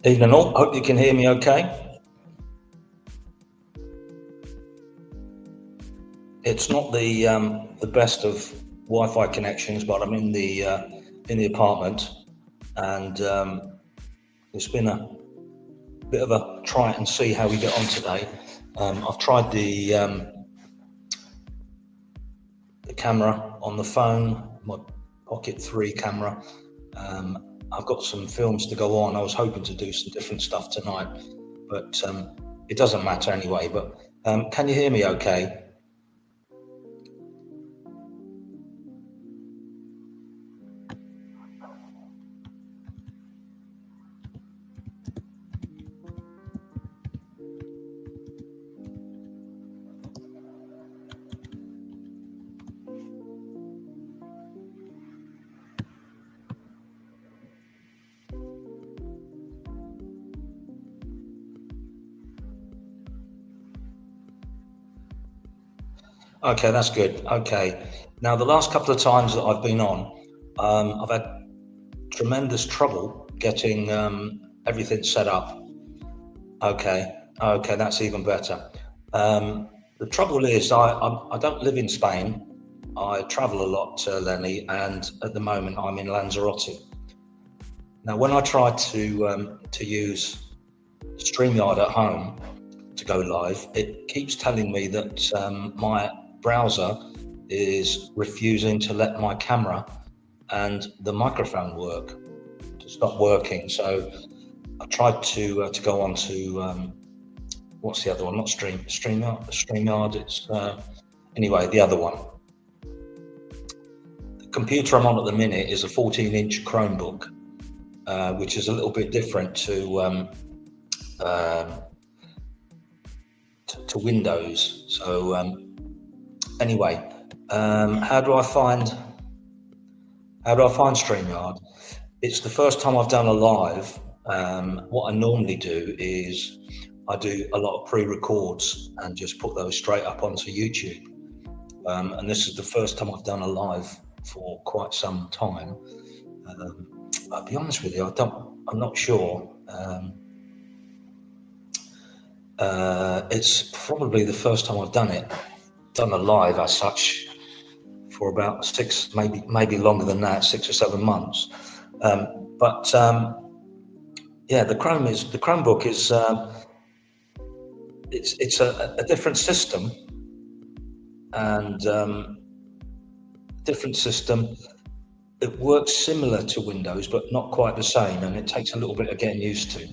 Evening all, hope you can hear me okay. It's not the best of Wi-Fi connections, but I'm in the apartment, and it's been a bit of a try and see how we get on today. I've tried the camera on the phone, my Pocket 3 camera. I've got some films to go on. I was hoping to do some different stuff tonight, but it doesn't matter anyway. But can you hear me okay? Okay, that's good. Okay. Now, the last couple of times that I've been on, I've had tremendous trouble getting everything set up. Okay, that's even better. The trouble is, I don't live in Spain. I travel a lot, Lenny, and at the moment I'm in Lanzarote. Now, when I try to use StreamYard at home to go live, it keeps telling me that my browser is refusing to let my camera and the microphone to stop working. So I tried to go on to what's the other one? Not StreamYard. It's anyway, the other one. The computer I'm on at the minute is a 14-inch Chromebook, which is a little bit different to Windows. So anyway, how do I find StreamYard? It's the first time I've done a live. What I normally do is I do a lot of pre-records and just put those straight up onto YouTube. And this is the first time I've done a live for quite some time. I'll be honest with you, I'm not sure. It's probably the first time I've done a live as such for about six, maybe longer than that, 6 or 7 months. But yeah, the Chromebook is it's a different system, and different system. It works similar to Windows, but not quite the same, and it takes a little bit of getting used to.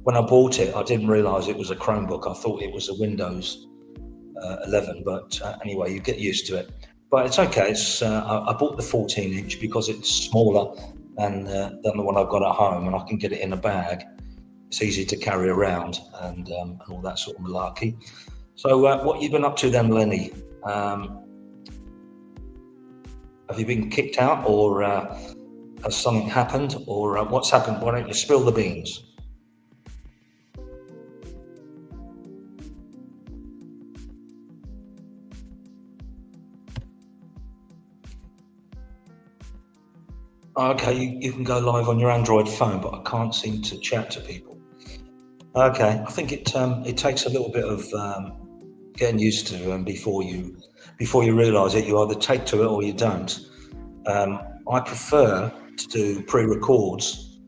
When I bought it, I didn't realise it was a Chromebook. I thought it was a Windows 11, but anyway, you get used to it. But it's okay. I bought the 14-inch because it's smaller than the one I've got at home, and I can get it in a bag. It's easy to carry around and all that sort of malarkey. So what you been up to then, Lenny? Have you been kicked out, or has something happened, or what's happened? Why don't you spill the beans? Okay, you can go live on your Android phone, but I can't seem to chat to people. Okay, I think it takes a little bit of getting used to, and before you realise it, you either take to it or you don't. I prefer to do pre-records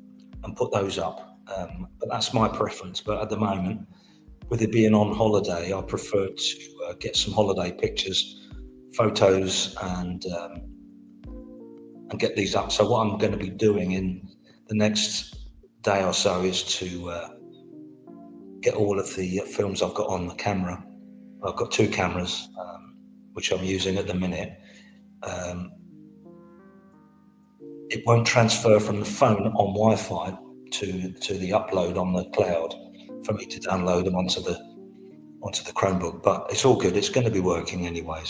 and put those up, but that's my preference. But at the moment, with it being on holiday, I prefer to get some holiday pictures, photos, and get these up. So what I'm going to be doing in the next day or so is to get all of the films I've got on the camera. I've got 2 cameras, which I'm using at the minute. It won't transfer from the phone on Wi-Fi to the upload on the cloud for me to download them onto the Chromebook. But it's all good. It's going to be working anyway.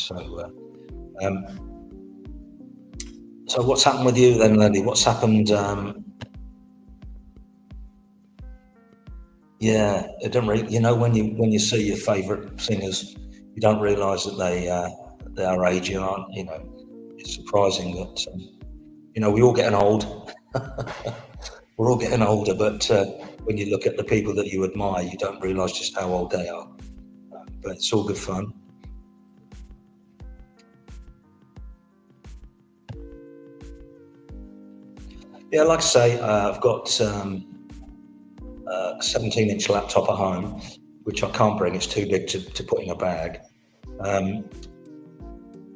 So what's happened with you then, Lenny? What's happened? Yeah, it don't really. When you see your favourite singers, you don't realise that they are aging, aren't? It's surprising that we all getting old. We're all getting older, but when you look at the people that you admire, you don't realise just how old they are. But it's all good fun. Yeah, like I say, I've got 17-inch laptop at home, which I can't bring. It's too big to put in a bag. Um,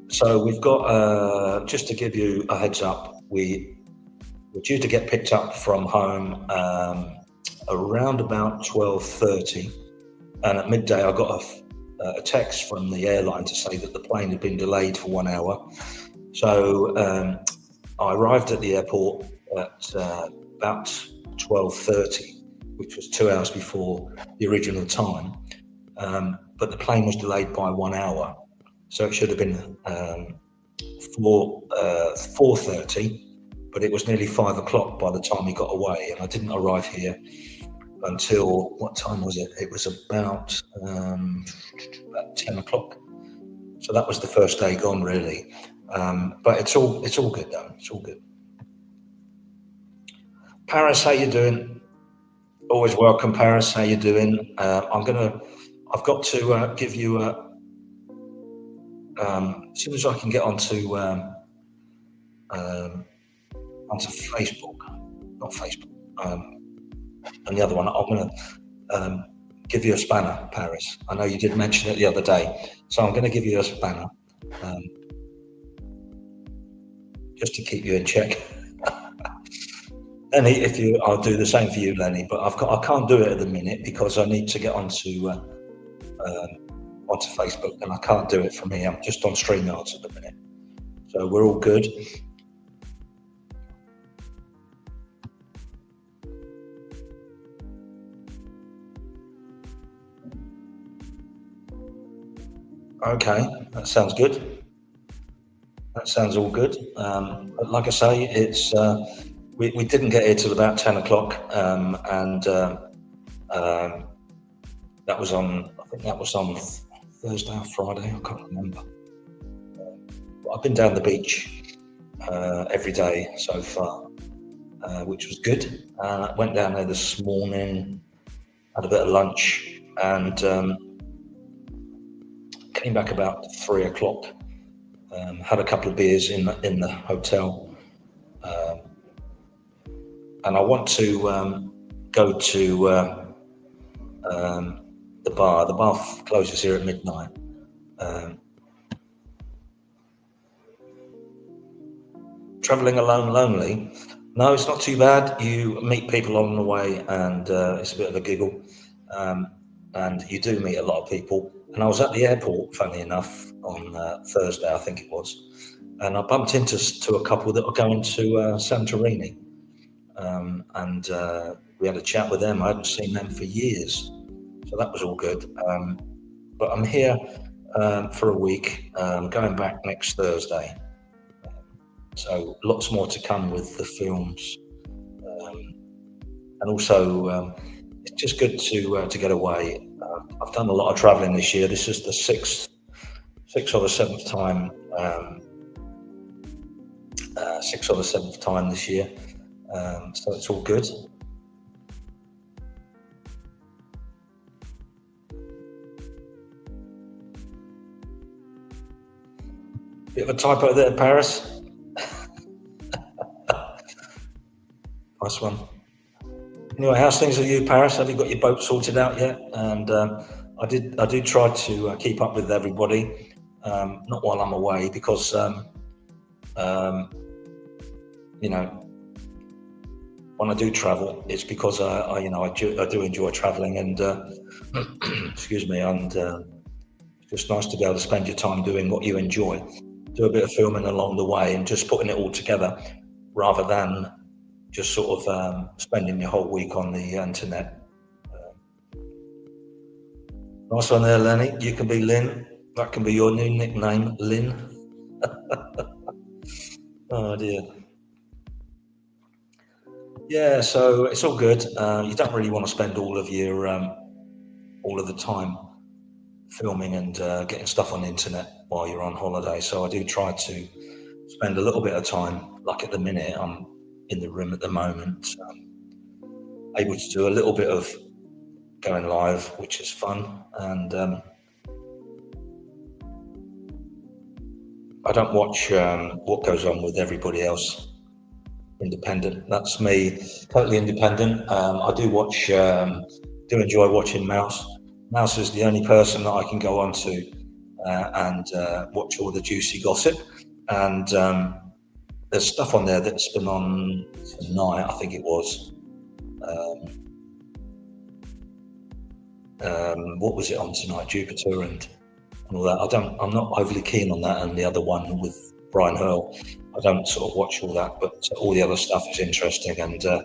so we've got, just to give you a heads up, we're due to get picked up from home around about 12:30, and at midday I got a text from the airline to say that the plane had been delayed for 1 hour. So I arrived at the airport at about 12:30, which was 2 hours before the original time. But the plane was delayed by 1 hour, so it should have been 4:30. But it was nearly 5 o'clock by the time we got away, and I didn't arrive here until, what time was it? It was about 10 o'clock. So that was the first day gone, really. But it's all good though. It's all good. Paris, how you doing? Always welcome, Paris. How you doing? I've got to give you as soon as I can get onto Facebook, not Facebook, and the other one. I'm going to give you a spanner, Paris. I know you did mention it the other day, so I'm going to give you a spanner just to keep you in check. Lenny, I'll do the same for you, Lenny. But I can't do it at the minute because I need to get onto Facebook, and I can't do it from here. I'm just on StreamYards at the minute, so we're all good. Okay, that sounds good. That sounds all good. But like I say, it's we didn't get here till about 10 o'clock, and that was on. I think that was on Thursday or Friday. I can't remember. But I've been down the beach every day so far, which was good. I went down there this morning, had a bit of lunch, and came back about 3 o'clock. Had a couple of beers in the hotel, and I want to go to the bar. The bar closes here at midnight. Traveling alone, lonely? No, it's not too bad. You meet people along the way, and it's a bit of a giggle. And you do meet a lot of people. And I was at the airport, funny enough, on Thursday, I think it was, and I bumped into a couple that were going to Santorini, and we had a chat with them. I hadn't seen them for years, so that was all good. But I'm here for a week, going back next Thursday. So lots more to come with the films, and also it's just good to get away. I've done a lot of travelling this year. This is the sixth or the seventh time. Sixth or the seventh time this year, so it's all good. Bit of a typo there, Paris. Nice one. Anyway, how's things with you, Paris? Have you got your boat sorted out yet? And I did try to keep up with everybody, not while I'm away, because you know, when I do travel, it's because I do enjoy traveling, and excuse me, and it's just nice to be able to spend your time doing what you enjoy. Do a bit of filming along the way and just putting it all together, rather than just sort of spending your whole week on the internet. Nice one there, Lenny. You can be Lynn. That can be your new nickname, Lynn. Oh dear. Yeah, so it's all good. You don't really want to spend all of the time filming and getting stuff on the internet while you're on holiday. So I do try to spend a little bit of time. Like at the minute, I'm in the room at the moment. able to do a little bit of going live, which is fun. And I don't watch what goes on with everybody else. Independent. That's me, totally independent. I do watch, do enjoy watching Mouse. Mouse is the only person that I can go on to and watch all the juicy gossip. And there's stuff on there that's been on tonight, I think it was. What was it on tonight? Jupiter and all that. I'm not overly keen on that. And the other one with Brian Hurl, I don't sort of watch all that, but all the other stuff is interesting. And I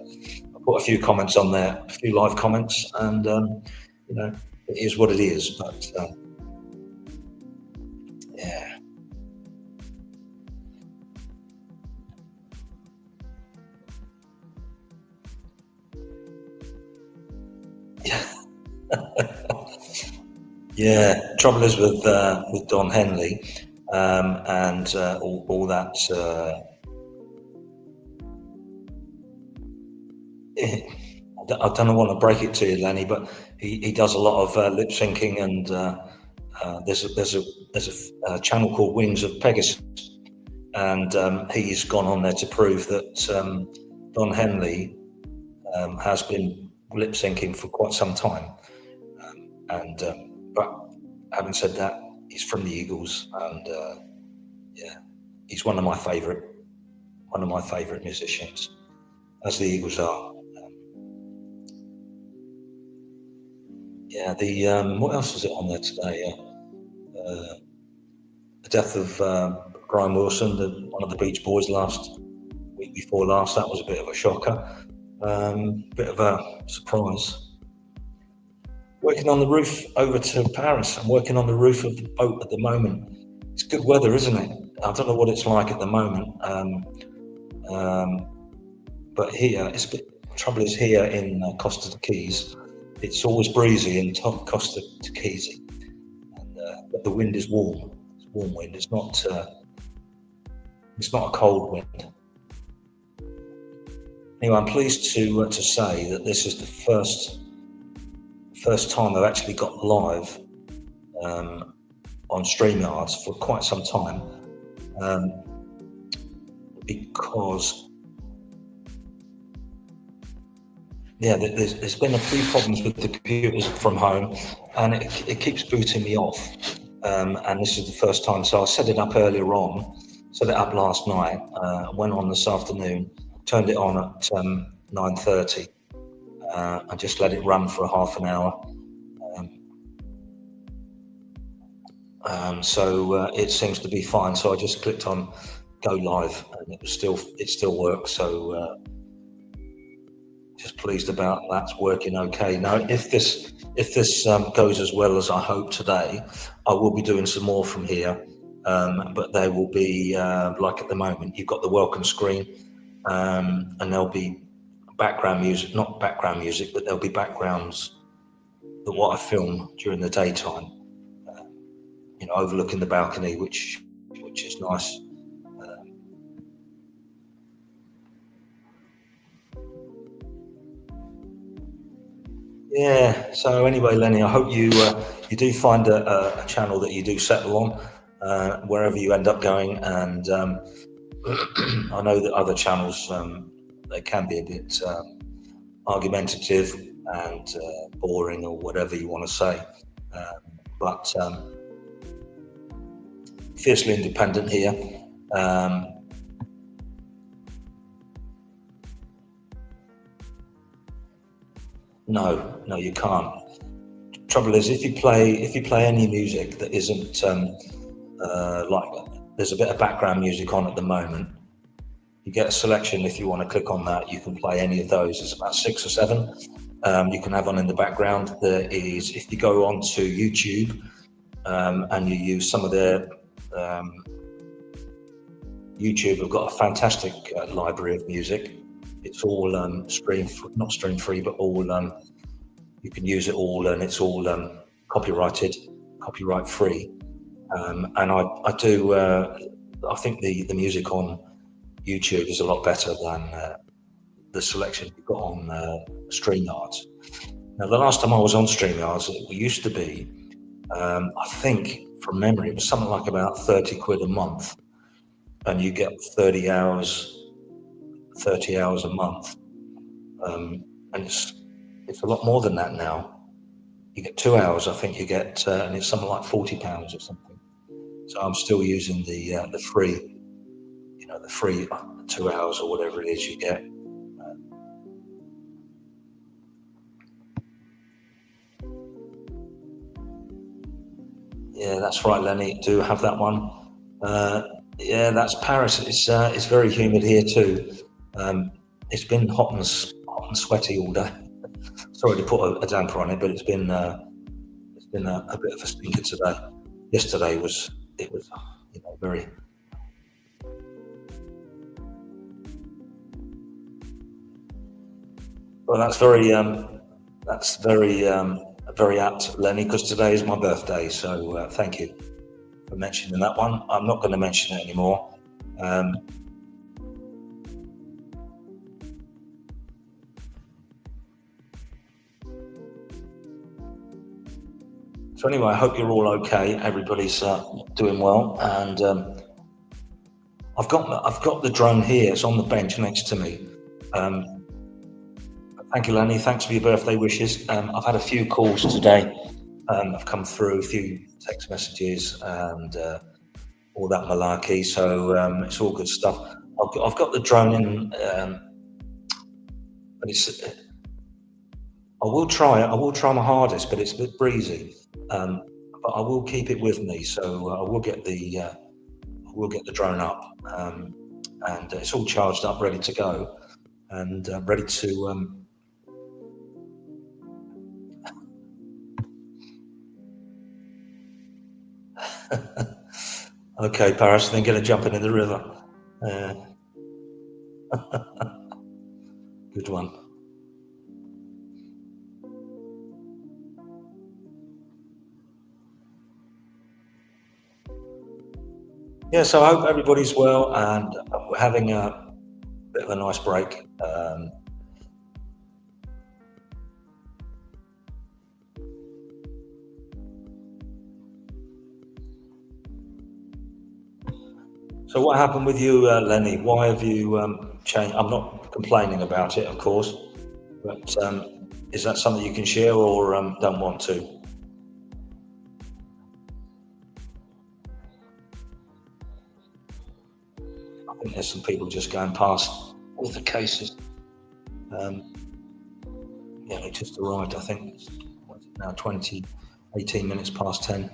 put a few comments on there, a few live comments, and you know, it is what it is. But yeah. Yeah, trouble is with Don Henley and all that. I don't want to break it to you, Lenny, but he does a lot of lip syncing, and there's a channel called Wings of Pegasus, and he's gone on there to prove that Don Henley has been lip syncing for quite some time, and but having said that, he's from the Eagles, and yeah, he's one of my favourite musicians, as the Eagles are. Yeah, the what else was it on there today? The death of Brian Wilson, one of the Beach Boys, week before last. That was a bit of a shocker, bit of a surprise. Working on the roof over to Paris. I'm working on the roof of the boat at the moment. It's good weather, isn't it? I don't know what it's like at the moment, but here, trouble is here in Costa de Keys, it's always breezy in Costa de Keys, and, but the wind is warm. It's warm wind. It's not a cold wind. Anyway, I'm pleased to say that this is the first time I've actually got live on StreamYards for quite some time, because there's been a few problems with the computers from home, and it keeps booting me off, and this is the first time. So I set it up earlier on, set it up last night, went on this afternoon, turned it on at 9:30, and just let it run for a half an hour. So it seems to be fine. So I just clicked on go live, and it still works. So just pleased about that's working okay. Now, if this goes as well as I hope today, I will be doing some more from here. But they will be like at the moment. You've got the welcome screen, and there'll be background music, not background music, but there'll be backgrounds that what I film during the daytime. Overlooking the balcony, which is nice. Yeah. So anyway, Lenny, I hope you do find a channel that you do settle on wherever you end up going. And I know that other channels they can be a bit argumentative and boring, or whatever you want to say, but fiercely independent here. No, you can't. Trouble is, if you play any music that isn't like, there's a bit of background music on at the moment. You get a selection. If you want to click on that, you can play any of those. There's about 6 or 7 you can have on in the background. There is, if you go onto YouTube and you use some of their YouTube have got a fantastic library of music. It's all not stream free, but all you can use it all, and it's all copyright free. And I do. I think the music on YouTube is a lot better the selection you've got on StreamYards. Now, the last time I was on StreamYards, it used to be, I think from memory, it was something like about 30 quid a month, and you get 30 hours a month. And it's a lot more than that now. You get 2 hours, I think you get, and it's something like £40 or something. So I'm still using the free, the free 2 hours or whatever it is you get. Yeah, that's right, Lenny. Do have that one. Yeah, that's Paris. It's very humid here too. It's been hot and sweaty all day. Sorry to put a damper on it, but it's been a bit of a stinker today. Yesterday was very. Well, very apt, Lenny, because today is my birthday. So thank you for mentioning that one. I'm not going to mention it anymore. So anyway, I hope you're all okay. Everybody's doing well, and I've got the drone here. It's on the bench next to me. Thank you, Lenny. Thanks for your birthday wishes. I've had a few calls today. I've come through, a few text messages, and all that malarkey. So it's all good stuff. I've got the drone in, but I will try it. I will try my hardest, but it's a bit breezy. But I will keep it with me, so I will get the drone up, and it's all charged up, ready to go, and ready to. Okay, Paris, then going to jump into the river. Good one. Yeah, so I hope everybody's well, and we're having a bit of a nice break. So what happened with you, Lenny? Why have you changed? I'm not complaining about it, of course, but is that something you can share, or don't want to? I think there's some people just going past all the cases. Yeah, they just arrived. I think it's now 18 minutes past 10.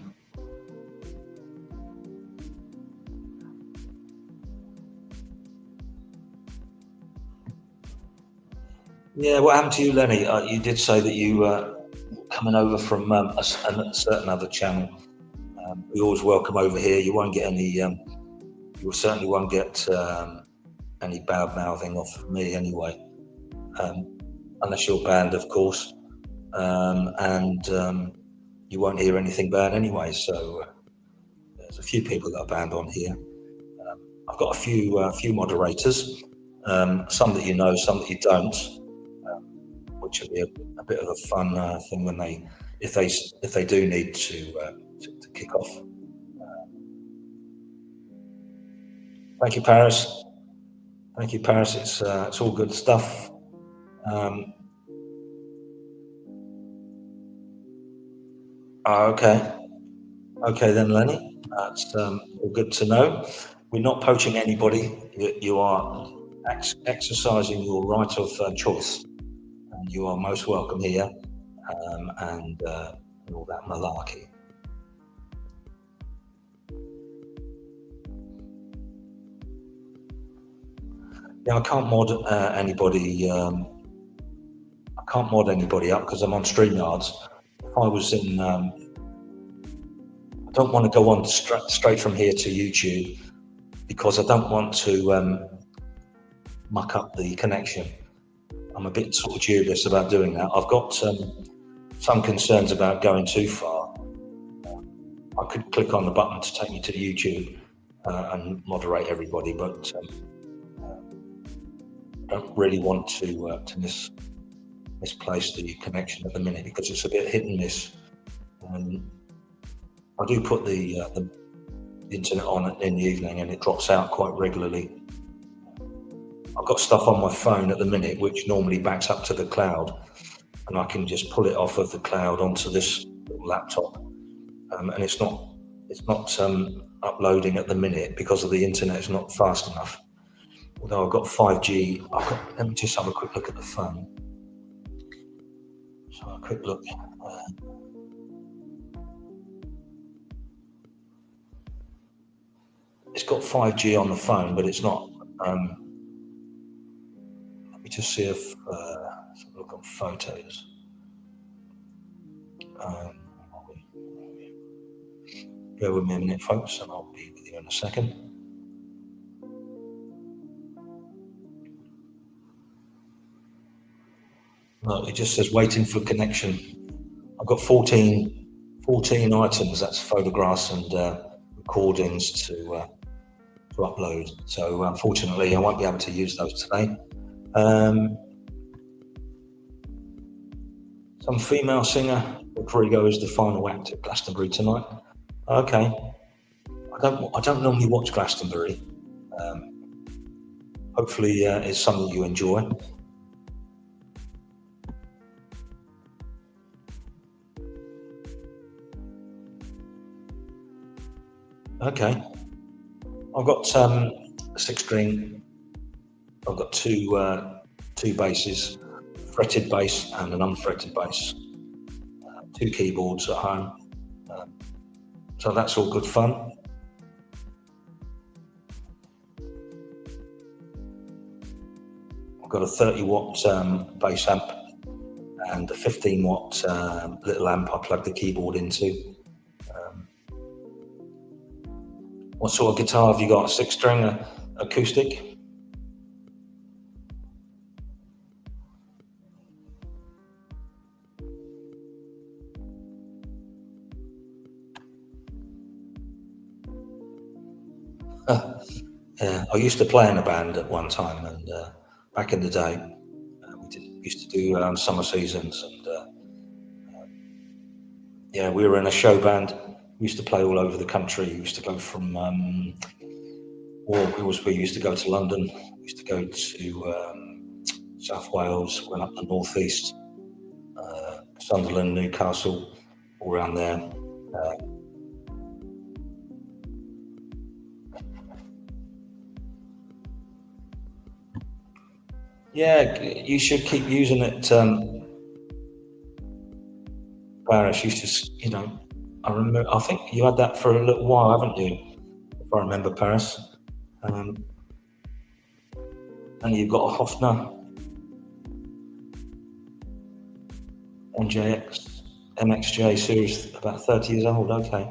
Yeah, what happened to you, Lenny? You did say that you were coming over from a certain other channel. We always welcome over here. You won't get any. You certainly won't get any bad mouthing off me anyway, unless you're banned, of course, and you won't hear anything bad anyway. So there's a few people that are banned on here. I've got a few moderators, some that you know, some that you don't, which will be a bit of a fun thing when if they do need to kick off. Thank you, Paris. Thank you, Paris. It's all good stuff. Okay. Okay then, Lenny. That's all good to know. We're not poaching anybody. You are exercising your right of choice, and you are most welcome here, and all that malarkey. Yeah, I can't mod anybody. I can't mod anybody up because I'm on StreamYards. If I was in, I don't want to go on straight from here to YouTube because I don't want to muck up the connection. I'm a bit sort of dubious about doing that. I've got some concerns about going too far. I could click on the button to take me to YouTube and moderate everybody, but don't really want to misplace the connection at the minute because it's a bit hit and miss. I do put the internet on in the evening and it drops out quite regularly. I've got stuff on my phone at the minute which normally backs up to the cloud, and I can just pull it off of the cloud onto this laptop, and it's not uploading at the minute because of the internet is not fast enough. Although I've got 5G, let me just have a quick look at the phone. So a quick look. It's got 5G on the phone, but it's not. Let me just see if let's have a look on photos. Bear with me a minute, folks, and I'll be with you in a second. No, it just says waiting for connection. I've got 14 items, that's photographs and recordings to upload. So unfortunately, I won't be able to use those today. Some female singer, Rodrigo, is the final act at Glastonbury tonight. Okay. I don't normally watch Glastonbury. Hopefully it's something you enjoy. Okay. I've got a 6-string. I've got two basses, fretted bass and an unfretted bass. 2 keyboards at home. So that's all good fun. I've got a 30-watt bass amp and a 15-watt little amp I plug the keyboard into. What sort of guitar have you got? 6-string, acoustic? Yeah, I used to play in a band at one time, and back in the day, used to do summer seasons, and yeah, we were in a show band. We used to play all over the country. We used to go from we used to go to London. We used to go to South Wales. Went up the northeast, Sunderland, Newcastle, all around there. Yeah, you should keep using it, Paris. You just, I remember. I think you had that for a little while, haven't you? If I remember, Paris. And you've got a Hofner NJX MXJ series, about 30 years old. Okay.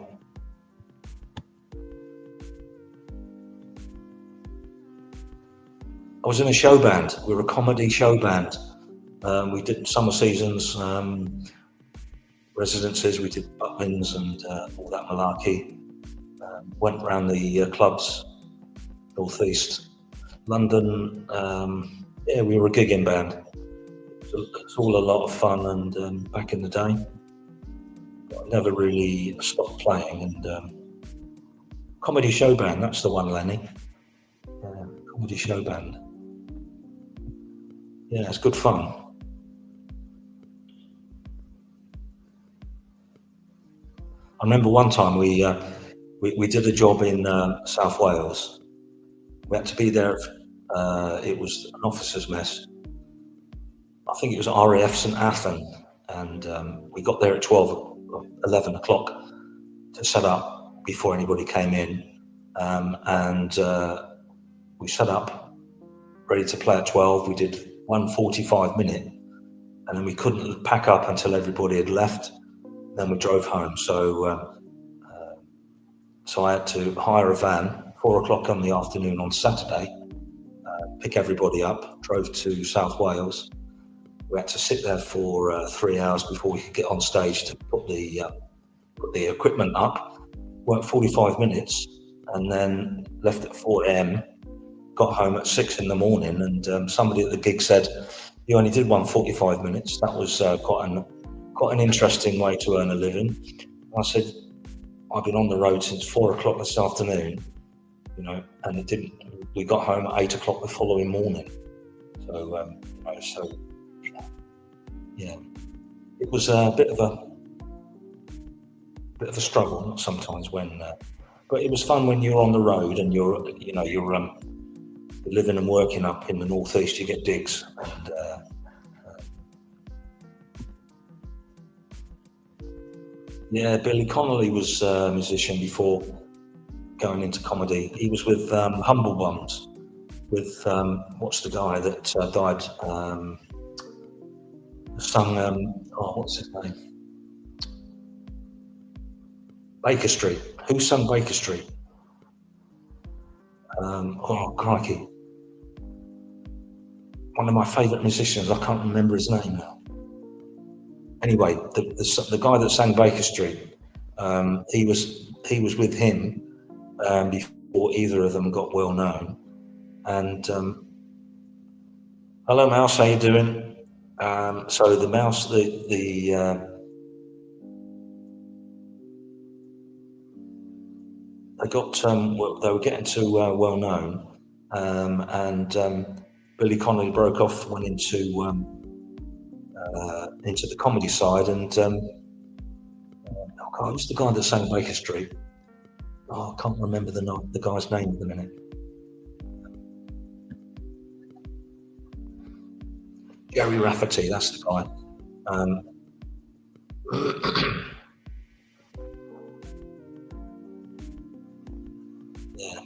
I was in a show band. We were a comedy show band. We did summer seasons, residences. We did Butlins and all that malarkey. Went around the clubs, northeast, London. Yeah, we were a gigging band. So it's all a lot of fun. And back in the day, I never really stopped playing. And comedy show band. That's the one, Lenny. Comedy show band. Yeah, it's good fun. I remember one time we did a job in South Wales. We had to be there. It was an officers' mess. I think it was RAF St Athan, and we got there at 11 o'clock to set up before anybody came in, and we set up ready to play at 12. We did 1 45-minute, and then we couldn't pack up until everybody had left. Then we drove home. So I had to hire a van, 4 o'clock in the afternoon on Saturday, pick everybody up, drove to South Wales. We had to sit there for 3 hours before we could get on stage to put the equipment up. Worked 45 minutes, and then left at 4 a.m. got home at 6 in the morning, and somebody at the gig said, "You only did 1 45 minutes. That was quite an interesting way to earn a living." I said, "I've been on the road since 4 o'clock this afternoon, and it didn't. We got home at 8 o'clock the following morning." So, yeah, it was a bit of a struggle sometimes but it was fun when you're on the road and you're living and working up in the northeast. You get digs, and yeah, Billy Connolly was a musician before going into comedy. He was with Humble Bums, with what's the guy that died? Sung what's his name? Baker Street. Who sung Baker Street? Oh crikey! One of my favourite musicians. I can't remember his name now. Anyway, the guy that sang Baker Street, he was with him before either of them got well known. And hello, Mouse. How you doing? So the Mouse, they were getting to well known, and Billy Connolly broke off, went into the comedy side, and who's the guy that sang Baker Street? Oh, I can't remember the guy's name at the minute. Jerry Rafferty, that's the guy. Yeah.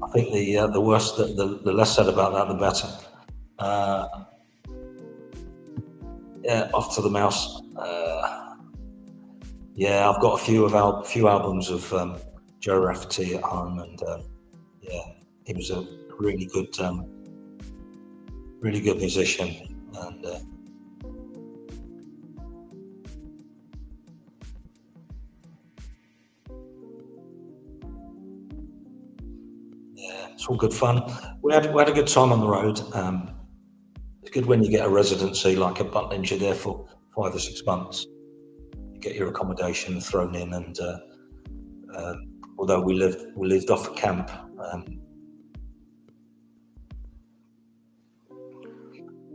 I think the worse, the less said about that, the better. Yeah, off to the Mouse. Yeah, I've got a few albums of Joe Rafferty at home, and yeah, he was a really good musician, and yeah, it's all good fun. We had a good time on the road. It's good when you get a residency like at Butlins. You're there for 5 or 6 months. You get your accommodation thrown in, and although we lived off a camp.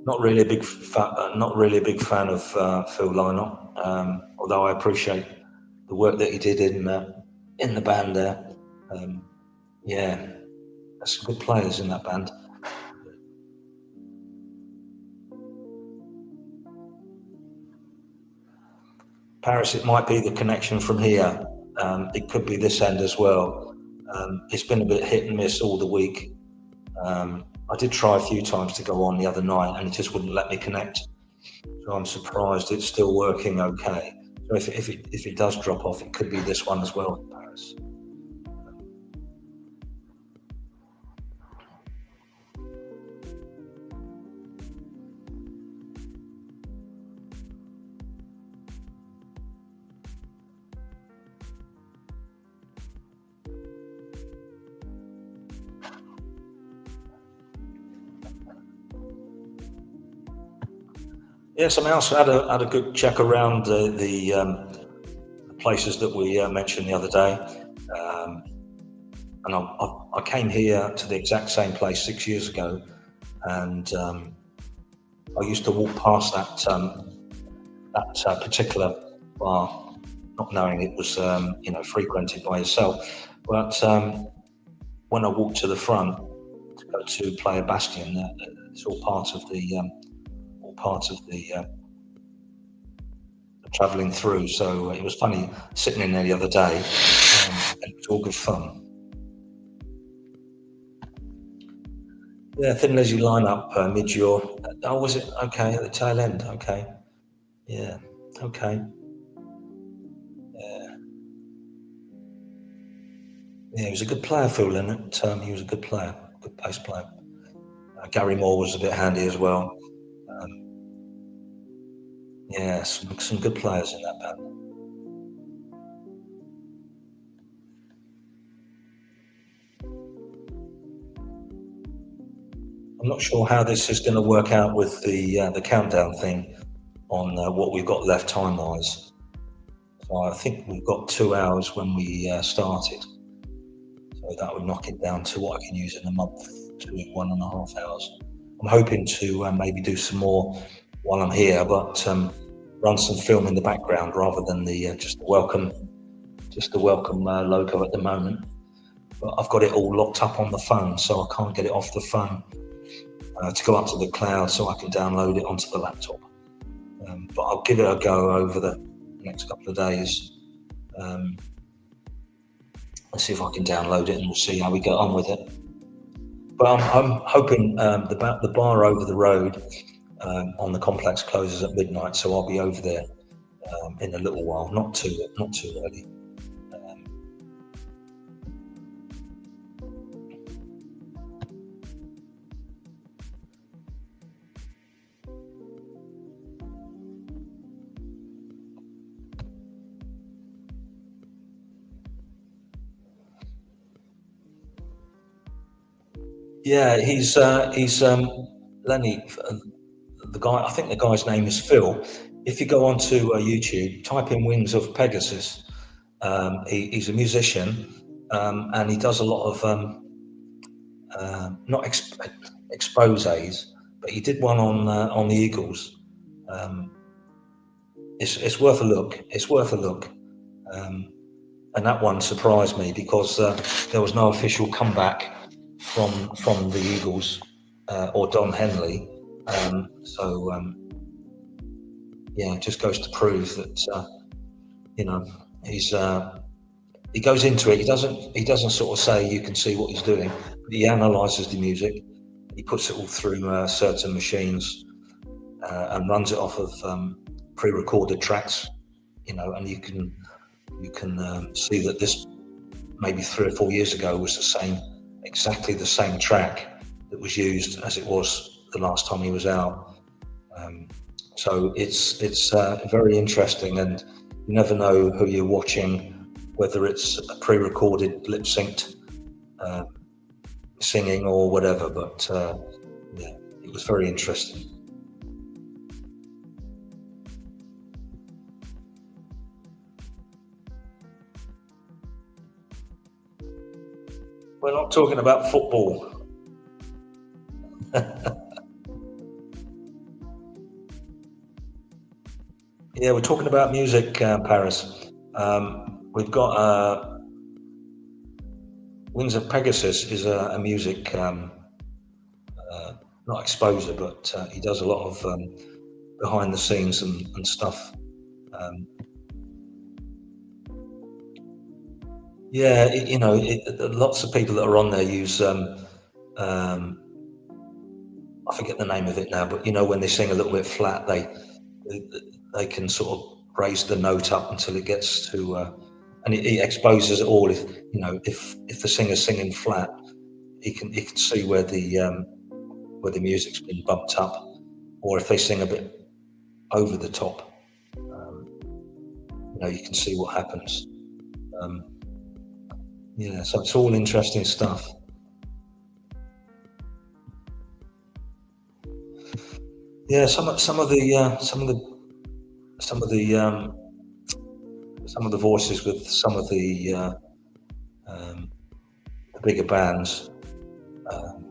Not really a big fan of Phil Lynott, although I appreciate the work that he did in the band there. Yeah, there's some good players in that band. Paris, it might be the connection from here. It could be this end as well. It's been a bit hit and miss all the week. I did try a few times to go on the other night, and it just wouldn't let me connect. So I'm surprised it's still working okay. So if it does drop off, it could be this one as well, Paris. Yeah, so I also had a good check around the places that we mentioned the other day, and I came here to the exact same place 6 years ago, and I used to walk past that particular bar, not knowing it was frequented by yourself. But when I walked to the front to go to play a Bastion, it's all part of the travelling through. So it was funny sitting in there the other day. It was all good fun. Yeah, Thin Lizzy lineup, mid-yaw. Oh, was it? Okay, at the tail end. Okay. Yeah. Okay. Yeah. Yeah, he was a good player, Phil Lynott. He was a good player, good bass player. Gary Moore was a bit handy as well. Um, yeah, some good players in that band. I'm not sure how this is going to work out with the countdown thing on what we've got left time wise. So I think we've got 2 hours when we started. So that would knock it down to what I can use in a month to 1.5 hours. I'm hoping to maybe do some more while I'm here, but run some film in the background rather than the just the welcome logo at the moment. But I've got it all locked up on the phone, so I can't get it off the phone to go up to the cloud so I can download it onto the laptop. But I'll give it a go over the next couple of days. Let's see if I can download it and we'll see how we get on with it. But I'm hoping the bar over the road on the complex closes at midnight, so I'll be over there in a little while, not too early. Yeah, he's Lenny, the guy. I think the guy's name is Phil. If you go onto YouTube, type in "Wings of Pegasus." He's a musician, and he does a lot of not exposés, but he did one on the Eagles. Um, it's worth a look. It's worth a look. Um, and that one surprised me because there was no official comeback from the Eagles or Don Henley. Yeah, it just goes to prove that you know he's he goes into it. He doesn't sort of say you can see what he's doing. But he analyzes the music. He puts it all through certain machines and runs it off of pre-recorded tracks. And you can see that this maybe 3 or 4 years ago was exactly the same track that was used as it was the last time he was out. So it's very interesting, and you never know who you're watching, whether it's a pre-recorded, lip-synced singing or whatever. But yeah, it was very interesting. We're not talking about football. Yeah, we're talking about music, Paris. We've got Wings of Pegasus is a music, not exposure, but he does a lot of behind the scenes and stuff. Um, yeah, lots of people that are on there use, um, I forget the name of it now, but when they sing a little bit flat, they, they can sort of raise the note up until it gets to, and he exposes it all. If the singer's singing flat, he can see where the music's been bumped up, or if they sing a bit over the top, you can see what happens. Um, yeah, so it's all interesting stuff. Yeah, some of the voices with some of um, the bigger bands. Um,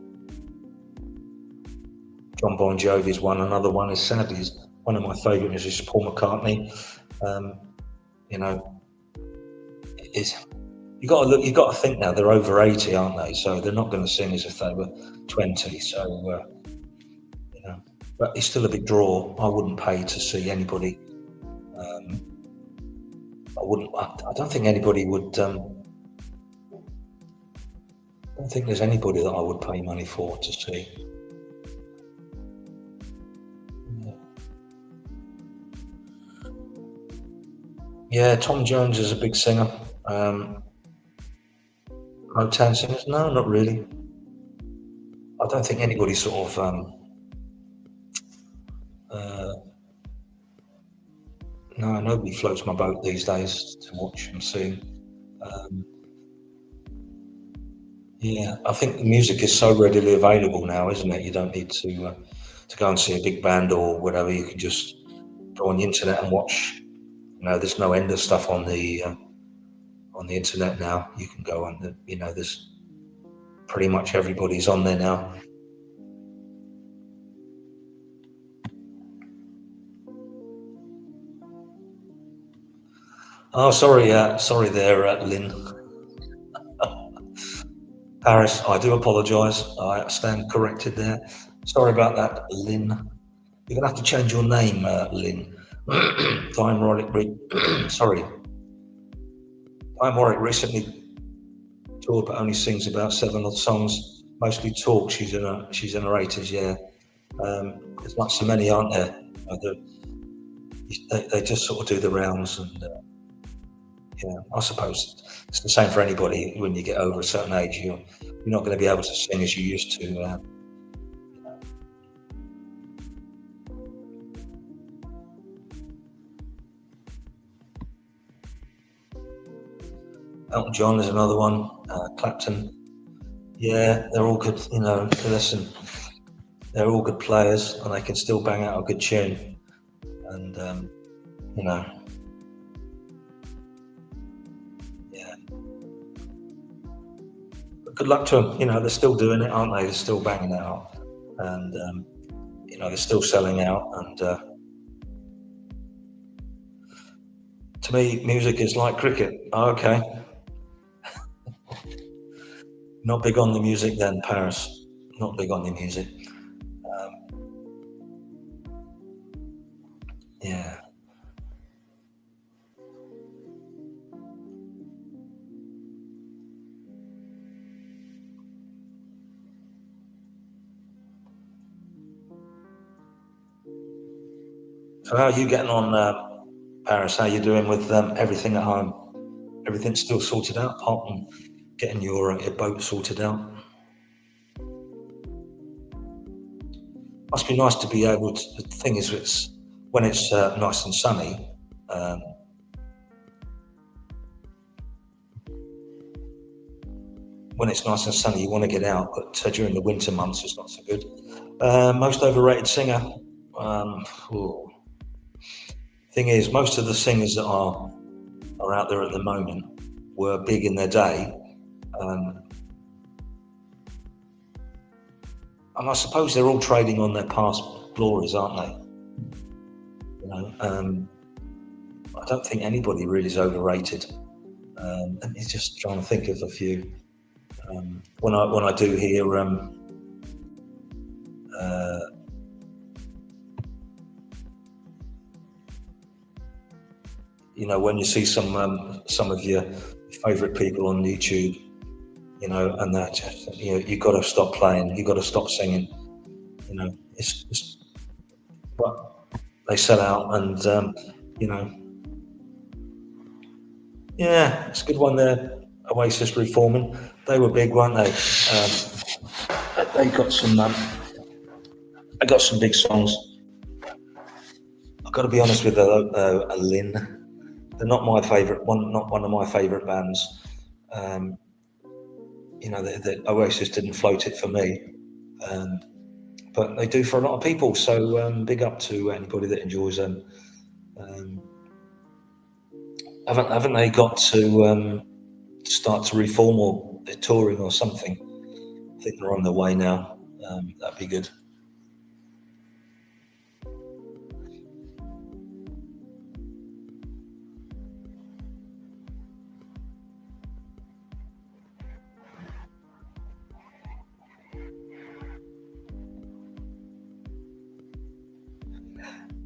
John Bon Jovi's one. Another one is sadly one of my favourite musicians, Paul McCartney. Um, you know, is you got to look. You got to think now they're over 80, aren't they? So they're not going to sing as if they were 20. So but it's still a big draw. I wouldn't pay to see anybody. Um, I wouldn't. I don't think anybody would. I don't think there's anybody that I would pay money for to see. Yeah, Tom Jones is a big singer. Motown singers? No, not really. I don't think anybody sort of uh, no, nobody floats my boat these days to watch and see. Um, yeah, I think the music is so readily available now, isn't it? You don't need to go and see a big band or whatever. You can just go on the internet and watch. There's no end of stuff on the internet now. You can go on there's pretty much everybody's on there now. Oh, sorry there, Lynn. Paris, I do apologise. I stand corrected there. Sorry about that, Lynn. You're gonna have to change your name, Lynn. Time Warwick, sorry. Time Warwick recently toured, but only sings about 7 odd songs. Mostly talk. She's in her 80s. Yeah. There's not so many, aren't there? They just sort of do the rounds, and yeah, I suppose it's the same for anybody. When you get over a certain age, you're not going to be able to sing as you used to. Elton John is another one. Clapton. Yeah, they're all good. Listen, they're all good players, and they can still bang out a good tune. And you know, yeah. But good luck to them. They're still doing it, aren't they? They're still banging it out, and they're still selling out. And to me, music is like cricket. Oh, okay, not big on the music then, Paris. Not big on the music. Yeah. So how are you getting on, Paris? How are you doing with everything at home? Everything's still sorted out, apart from getting your boat sorted out. Must be nice to be able to. The thing is, it's when it's nice and sunny. Um, when it's nice and sunny, you want to get out, but during the winter months, it's not so good. Most overrated singer. Um, ooh. Thing is, most of the singers that are out there at the moment were big in their day, um, and I suppose they're all trading on their past glories, aren't they? I don't think anybody really is overrated. And it's just trying to think of a few. When I do hear uh, when you see some of your favorite people on YouTube, and that just, you got to stop playing, you got to stop singing. It's but they sell out, and you know, yeah, it's a good one there. Oasis reforming, they were big, weren't they? They got some, they got some big songs. I've got to be honest with Lynn. They're not my favourite one, not one of my favourite bands. Um, the Oasis didn't float it for me, um, but they do for a lot of people. So big up to anybody that enjoys them. Um, haven't they got to start to reform, or they're touring or something? I think they're on their way now. That'd be good.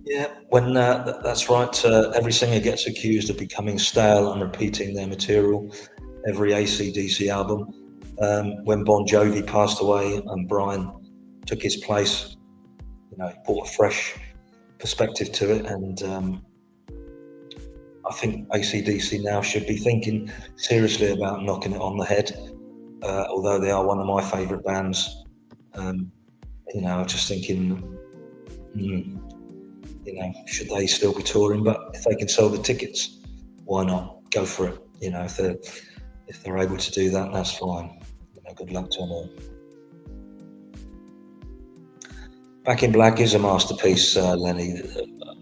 Yeah, when that's right. Every singer gets accused of becoming stale and repeating their material. Every AC/DC album. When Bon Jovi passed away and Brian took his place, he brought a fresh perspective to it. And I think AC/DC now should be thinking seriously about knocking it on the head. Although they are one of my favourite bands, Um, just thinking, hmm, should they still be touring? But if they can sell the tickets, why not go for it? If they're able to do that, that's fine. Good luck to them all. Back in Black is a masterpiece, Lenny.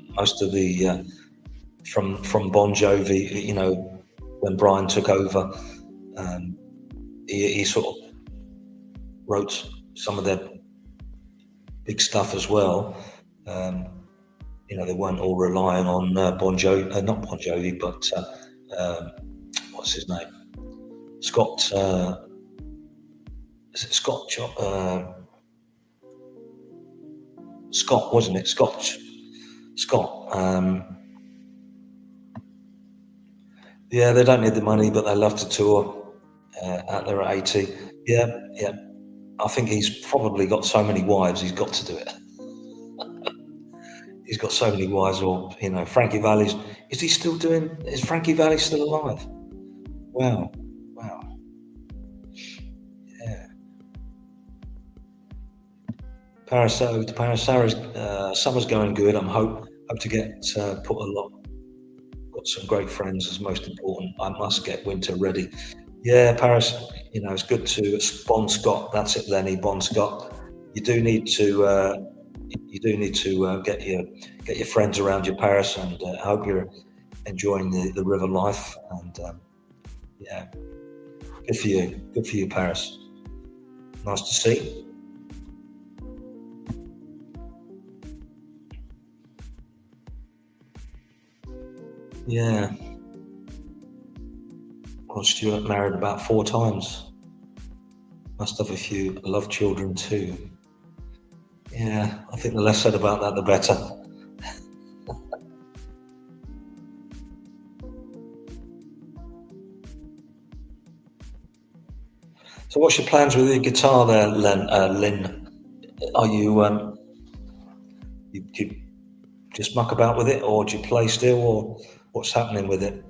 Most of the from Bon Jovi, when Brian took over, um, he sort of wrote some of their big stuff as well. Um, they weren't all relying on Bon Jovi, not Bon Jovi, but what's his name? Scott. Is it Scott? Scott, wasn't it? Scott. Scott. Yeah, they don't need the money, but they love to tour out there at 80. Yeah, yeah. I think he's probably got so many wives, he's got to do it. He's got so many wives, or, Frankie Valli's. Is Frankie Valli still alive? Wow. Wow. Yeah. Summer's going good. Hope to get put a lot. Got some great friends, as most important. I must get winter ready. Yeah, Paris. It's good to. It's Bon Scott. That's it, Lenny. Bon Scott. You do need to. Get your friends around you, Paris, and I hope you're enjoying the river life. And yeah, good for you. Good for you, Paris. Nice to see. Yeah. Well, Stuart married about 4 times. Must have a few love children too. Yeah, I think the less said about that, the better. So, what's your plans with your guitar there, Lynn? Are you just muck about with it, or do you play still, or what's happening with it?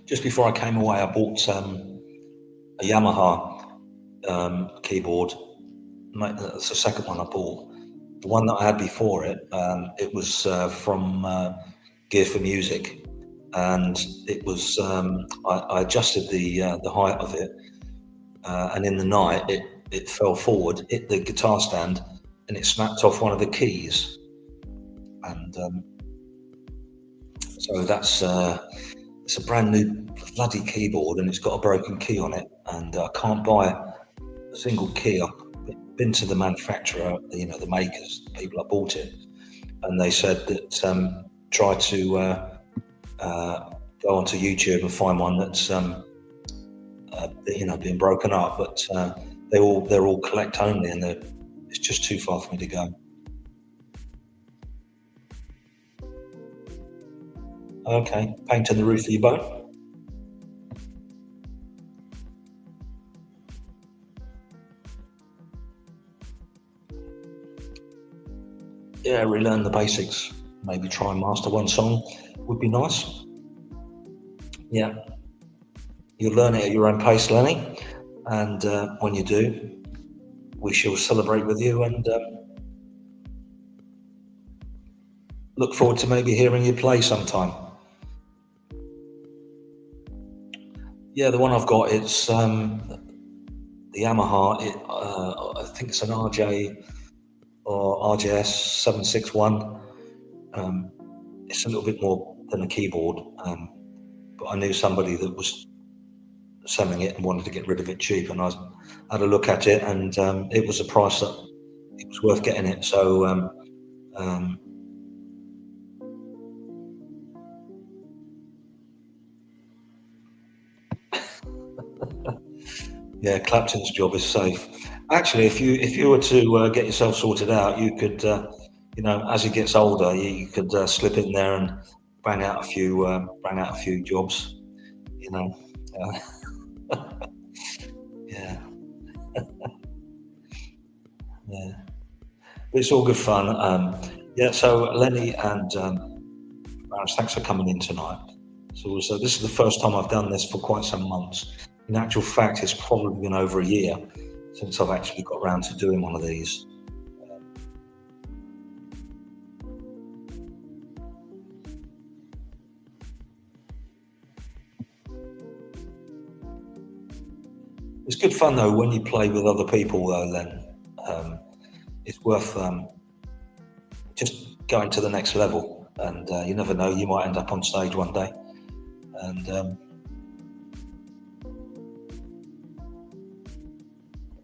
Just before I came away, I bought a Yamaha keyboard. That's the second one I bought. The one that I had before it was from Gear for Music, and it was I adjusted the height of it, and in the night it fell forward, hit the guitar stand, and it snapped off one of the keys, and so that's it's a brand new bloody keyboard, and it's got a broken key on it, and I can't buy a single key. I've been to the manufacturer, the makers, the people that bought it, and they said that try to go onto YouTube and find one that's being broken up, but they're all collect only, and it's just too far for me to go. Okay, painting the roof of your boat. Yeah, relearn the basics. Maybe try and master one song would be nice. Yeah, you'll learn it at your own pace, Lenny. And when you do, we shall celebrate with you, and look forward to maybe hearing you play sometime. Yeah, the one I've got, it's the Yamaha. I think it's an RJ or RJS 761. It's a little bit more than a keyboard, but I knew somebody that was selling it and wanted to get rid of it cheap, and I had a look at it, and it was a price that it was worth getting it. So um, yeah, Clapton's job is safe. Actually, if you were to get yourself sorted out, you could, as he gets older, you could slip in there and bang out a few jobs. You know. Uh, yeah, yeah. But it's all good fun. Yeah. So Lenny and Maris, thanks for coming in tonight. So this is the first time I've done this for quite some months. In actual fact, it's probably been over a year since I've actually got around to doing one of these. It's good fun though when you play with other people though. Then it's worth just going to the next level, and you never know, you might end up on stage one day. And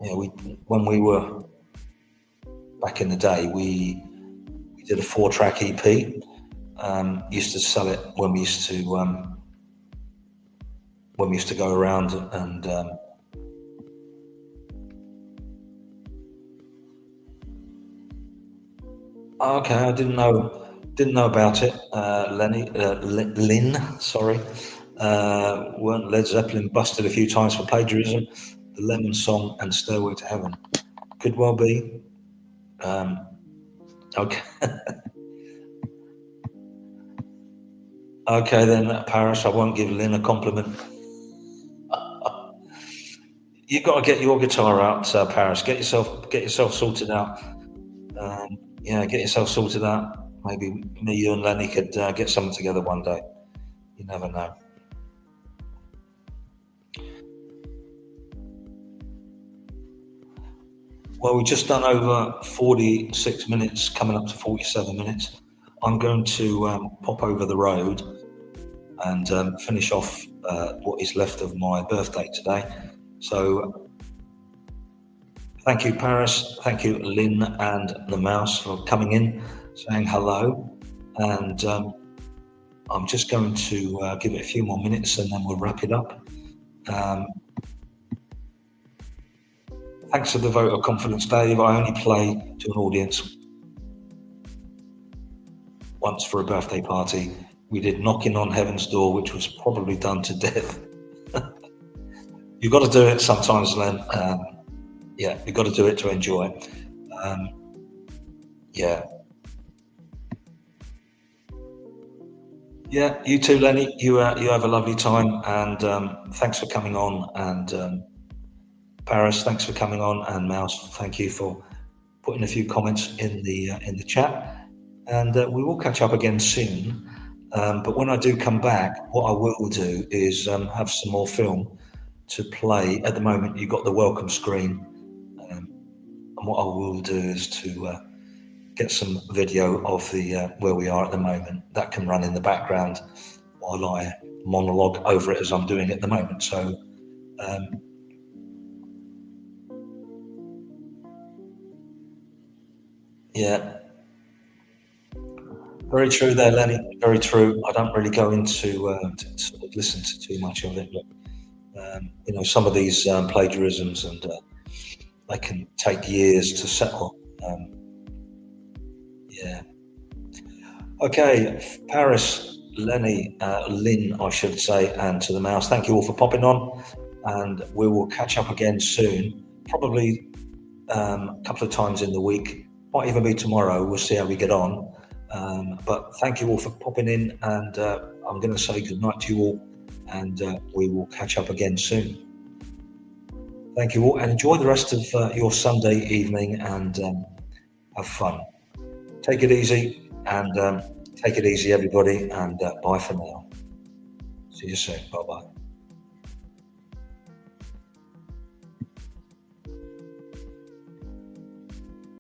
yeah, we when we were back in the day, we did a 4-track EP. Used to sell it when we used to go around and okay, I didn't know about it. Lynn, sorry. Weren't Led Zeppelin busted a few times for plagiarism? The Lemon Song and Stairway to Heaven could well be. Um, okay, okay then, Paris. I won't give Lynn a compliment. You've got to get your guitar out, Paris. Get yourself sorted out. Yeah, get yourself sorted out. Maybe me, you, and Lenny could get something together one day. You never know. Well, we've just done over 46 minutes, coming up to 47 minutes. I'm going to pop over the road and finish off what is left of my birthday today. So thank you, Paris. Thank you, Lynn and the Mouse, for coming in, saying hello. And I'm just going to give it a few more minutes and then we'll wrap it up. Um, Thanks for the vote of confidence, Dave. I only play to an audience once for a birthday party. We did Knocking on Heaven's Door, which was probably done to death. You've got to do it sometimes, Len. Yeah, you've got to do it to enjoy. Um, yeah. Yeah, you too, Lenny. You have a lovely time, and thanks for coming on. And Paris, thanks for coming on, and Mouse, thank you for putting a few comments in the chat. And we will catch up again soon. But when I do come back, what I will do is have some more film to play. At the moment, you've got the welcome screen, and what I will do is to get some video of the where we are at the moment. That can run in the background while I monologue over it as I'm doing at the moment. So um, yeah, very true there, Lenny. Very true. I don't really go into to sort of listen to too much of it, but some of these plagiarisms and they can take years to settle. Um, yeah. Okay, Paris, Lenny, Lynn, I should say, and to the Mouse. Thank you all for popping on, and we will catch up again soon. Probably a couple of times in the week. Might even be tomorrow. We'll see how we get on. But thank you all for popping in, and I'm going to say good night to you all, and we will catch up again soon. Thank you all, and enjoy the rest of your Sunday evening, and have fun. Take it easy, and take it easy, everybody, and bye for now. See you soon. Bye bye.